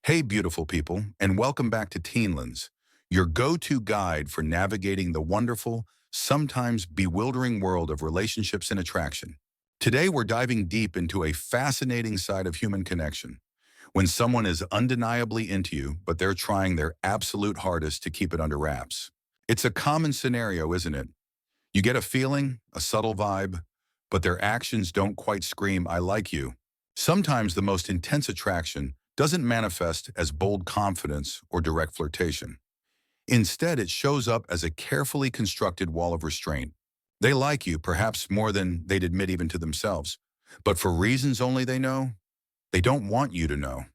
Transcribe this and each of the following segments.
Hey, beautiful people, and welcome back to Teenlens, your go-to guide for navigating the wonderful, sometimes bewildering world of relationships and attraction. Today, we're diving deep into a fascinating side of human connection. When someone is undeniably into you, but they're trying their absolute hardest to keep it under wraps. It's a common scenario, isn't it? You get a feeling, a subtle vibe, but their actions don't quite scream, I like you. Sometimes the most intense attraction doesn't manifest as bold confidence or direct flirtation. Instead, it shows up as a carefully constructed wall of restraint. They like you, perhaps more than they'd admit even to themselves. But for reasons only they know, they don't want you to know.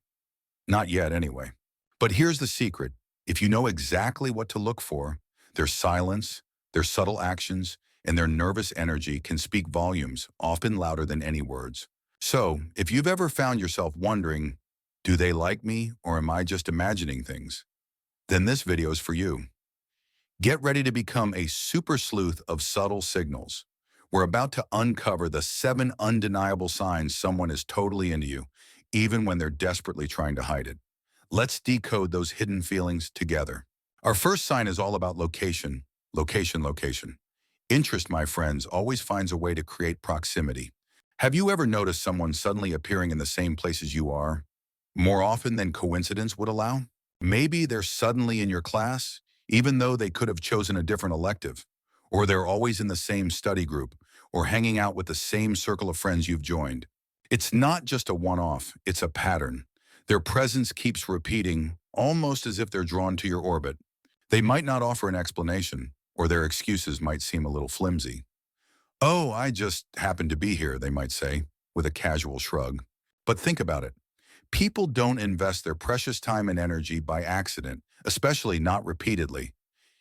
Not yet, anyway. But here's the secret. If you know exactly what to look for, their silence, their subtle actions, and their nervous energy can speak volumes, often louder than any words. So, if you've ever found yourself wondering, do they like me or am I just imagining things? Then this video is for you. Get ready to become a super sleuth of subtle signals. We're about to uncover the 7 undeniable signs someone is totally into you, even when they're desperately trying to hide it. Let's decode those hidden feelings together. Our first sign is all about location. Location. Interest, my friends, always finds a way to create proximity. Have you ever noticed someone suddenly appearing in the same place as you are? More often than coincidence would allow? Maybe they're suddenly in your class, even though they could have chosen a different elective. Or they're always in the same study group, or hanging out with the same circle of friends you've joined. It's not just a one-off, it's a pattern. Their presence keeps repeating, almost as if they're drawn to your orbit. They might not offer an explanation, or their excuses might seem a little flimsy. Oh, I just happened to be here, they might say, with a casual shrug. But think about it. People don't invest their precious time and energy by accident, especially not repeatedly.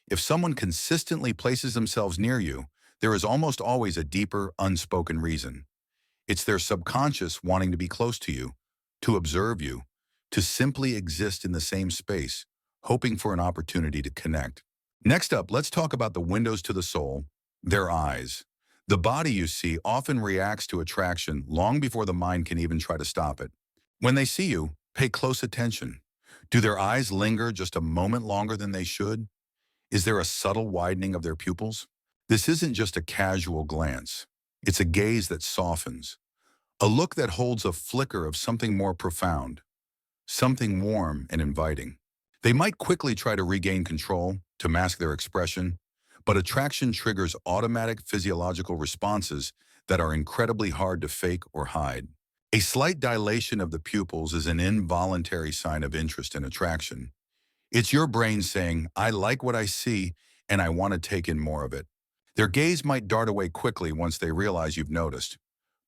If someone consistently places themselves near you, there is almost always a deeper, unspoken reason. It's their subconscious wanting to be close to you, to observe you, to simply exist in the same space, hoping for an opportunity to connect. Next up, let's talk about the windows to the soul, their eyes. The body, you see, often reacts to attraction long before the mind can even try to stop it. When they see you, pay close attention. Do their eyes linger just a moment longer than they should? Is there a subtle widening of their pupils? This isn't just a casual glance. It's a gaze that softens, a look that holds a flicker of something more profound, something warm and inviting. They might quickly try to regain control, to mask their expression, but attraction triggers automatic physiological responses that are incredibly hard to fake or hide. A slight dilation of the pupils is an involuntary sign of interest and attraction. It's your brain saying, I like what I see and I want to take in more of it. Their gaze might dart away quickly once they realize you've noticed,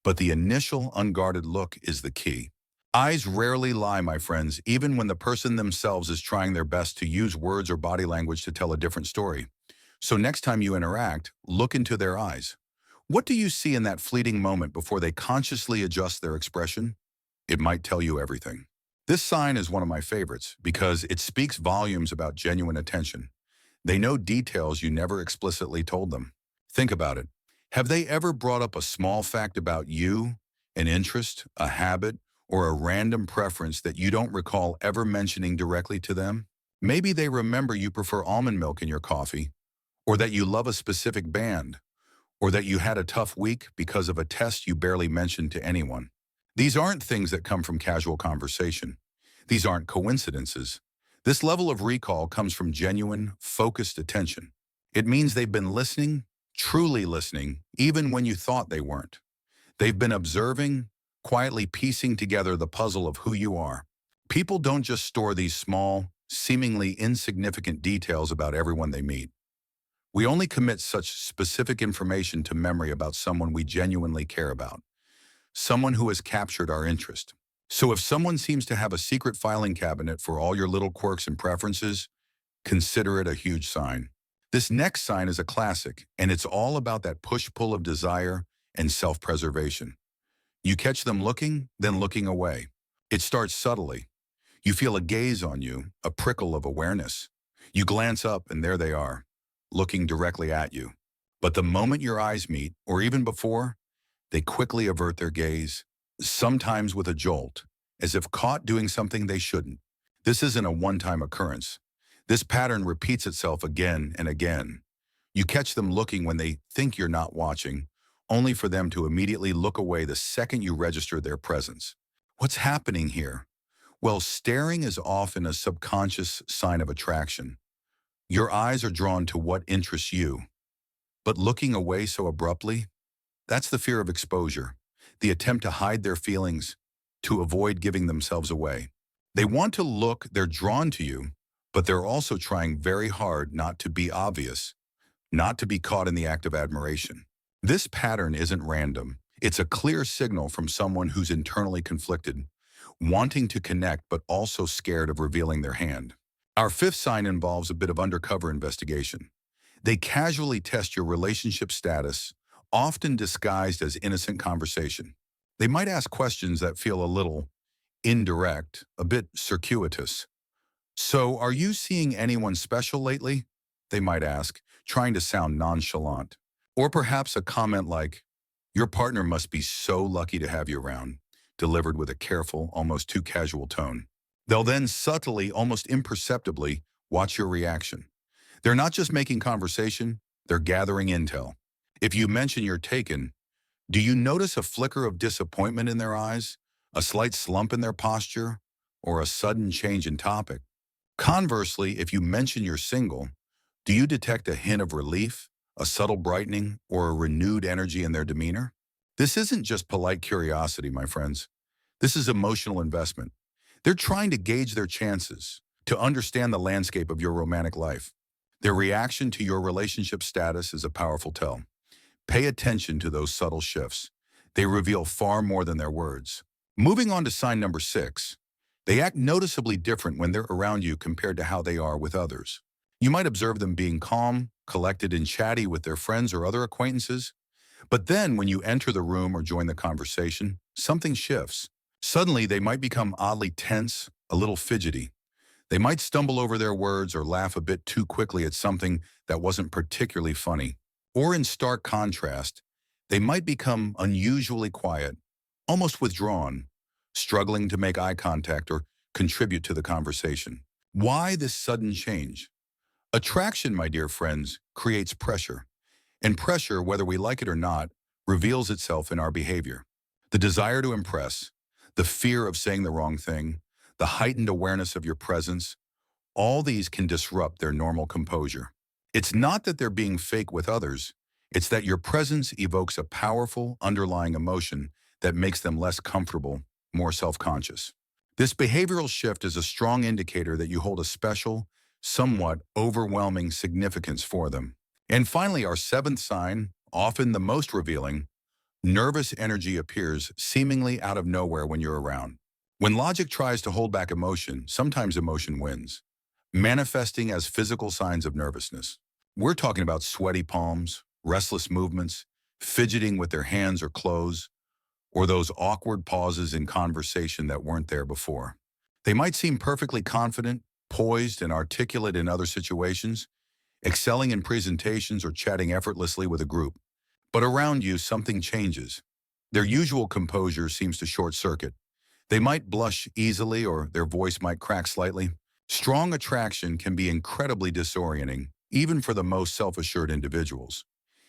but the initial unguarded look is the key. Eyes rarely lie, my friends, even when the person themselves is trying their best to use words or body language to tell a different story. So next time you interact, look into their eyes. What do you see in that fleeting moment before they consciously adjust their expression? It might tell you everything. This sign is one of my favorites because it speaks volumes about genuine attention. They know details you never explicitly told them. Think about it. Have they ever brought up a small fact about you, an interest, a habit, or a random preference that you don't recall ever mentioning directly to them? Maybe they remember you prefer almond milk in your coffee, or that you love a specific band, or that you had a tough week because of a test you barely mentioned to anyone. These aren't things that come from casual conversation. These aren't coincidences. This level of recall comes from genuine, focused attention. It means they've been listening, truly listening, even when you thought they weren't. They've been observing, quietly piecing together the puzzle of who you are. People don't just store these small, seemingly insignificant details about everyone they meet. We only commit such specific information to memory about someone we genuinely care about, someone who has captured our interest. So if someone seems to have a secret filing cabinet for all your little quirks and preferences, consider it a huge sign. This next sign is a classic, and it's all about that push-pull of desire and self-preservation. You catch them looking, then looking away. It starts subtly. You feel a gaze on you, a prickle of awareness. You glance up, and there they are, looking directly at you. But the moment your eyes meet, or even before, they quickly avert their gaze, sometimes with a jolt, as if caught doing something they shouldn't. This isn't a one-time occurrence. This pattern repeats itself again and again. You catch them looking when they think you're not watching, only for them to immediately look away the second you register their presence. What's happening here? Well, staring is often a subconscious sign of attraction. Your eyes are drawn to what interests you, but looking away so abruptly, that's the fear of exposure, the attempt to hide their feelings, to avoid giving themselves away. They want to look, they're drawn to you, but they're also trying very hard not to be obvious, not to be caught in the act of admiration. This pattern isn't random. It's a clear signal from someone who's internally conflicted, wanting to connect but also scared of revealing their hand. Our fifth sign involves a bit of undercover investigation. They casually test your relationship status, often disguised as innocent conversation. They might ask questions that feel a little indirect, a bit circuitous. "So, are you seeing anyone special lately?" they might ask, trying to sound nonchalant. Or perhaps a comment like, "Your partner must be so lucky to have you around," delivered with a careful, almost too casual tone. They'll then subtly, almost imperceptibly, watch your reaction. They're not just making conversation, they're gathering intel. If you mention you're taken, do you notice a flicker of disappointment in their eyes, a slight slump in their posture, or a sudden change in topic? Conversely, if you mention you're single, do you detect a hint of relief, a subtle brightening, or a renewed energy in their demeanor? This isn't just polite curiosity, my friends. This is emotional investment. They're trying to gauge their chances, to understand the landscape of your romantic life. Their reaction to your relationship status is a powerful tell. Pay attention to those subtle shifts. They reveal far more than their words. Moving on to sign number 6. They act noticeably different when they're around you compared to how they are with others. You might observe them being calm, collected, and chatty with their friends or other acquaintances. But then when you enter the room or join the conversation, something shifts. Suddenly, they might become oddly tense, a little fidgety. They might stumble over their words or laugh a bit too quickly at something that wasn't particularly funny. Or in stark contrast, they might become unusually quiet, almost withdrawn, struggling to make eye contact or contribute to the conversation. Why this sudden change? Attraction, my dear friends, creates pressure. And pressure, whether we like it or not, reveals itself in our behavior. The desire to impress, the fear of saying the wrong thing, the heightened awareness of your presence, all these can disrupt their normal composure. It's not that they're being fake with others, it's that your presence evokes a powerful underlying emotion that makes them less comfortable, more self-conscious. This behavioral shift is a strong indicator that you hold a special, somewhat overwhelming significance for them. And finally, our seventh sign, often the most revealing, nervous energy appears seemingly out of nowhere when you're around. When logic tries to hold back emotion, sometimes emotion wins, manifesting as physical signs of nervousness. We're talking about sweaty palms, restless movements, fidgeting with their hands or clothes, or those awkward pauses in conversation that weren't there before. They might seem perfectly confident, poised, and articulate in other situations, excelling in presentations or chatting effortlessly with a group. But around you, something changes. Their usual composure seems to short-circuit. They might blush easily or their voice might crack slightly. Strong attraction can be incredibly disorienting, even for the most self-assured individuals.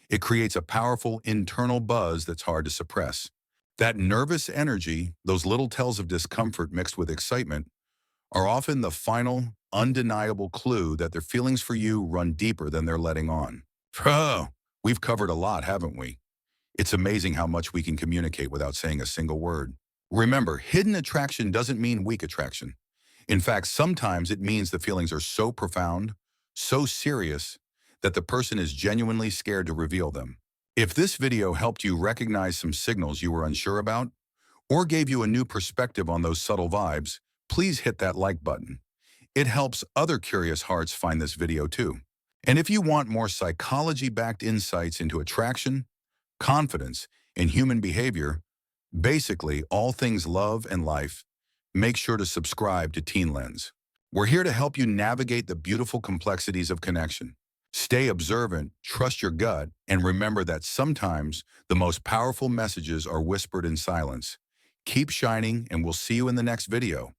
It creates a powerful internal buzz that's hard to suppress. That nervous energy, those little tells of discomfort mixed with excitement, are often the final, undeniable clue that their feelings for you run deeper than they're letting on. Oh, we've covered a lot, haven't we? It's amazing how much we can communicate without saying a single word. Remember, hidden attraction doesn't mean weak attraction. In fact, sometimes it means the feelings are so profound, so serious, that the person is genuinely scared to reveal them. If this video helped you recognize some signals you were unsure about, or gave you a new perspective on those subtle vibes, please hit that like button. It helps other curious hearts find this video too. And if you want more psychology-backed insights into attraction, confidence, and human behavior, basically all things love and life, make sure to subscribe to Teenlens. We're here to help you navigate the beautiful complexities of connection. Stay observant, trust your gut, and remember that sometimes the most powerful messages are whispered in silence. Keep shining, and we'll see you in the next video.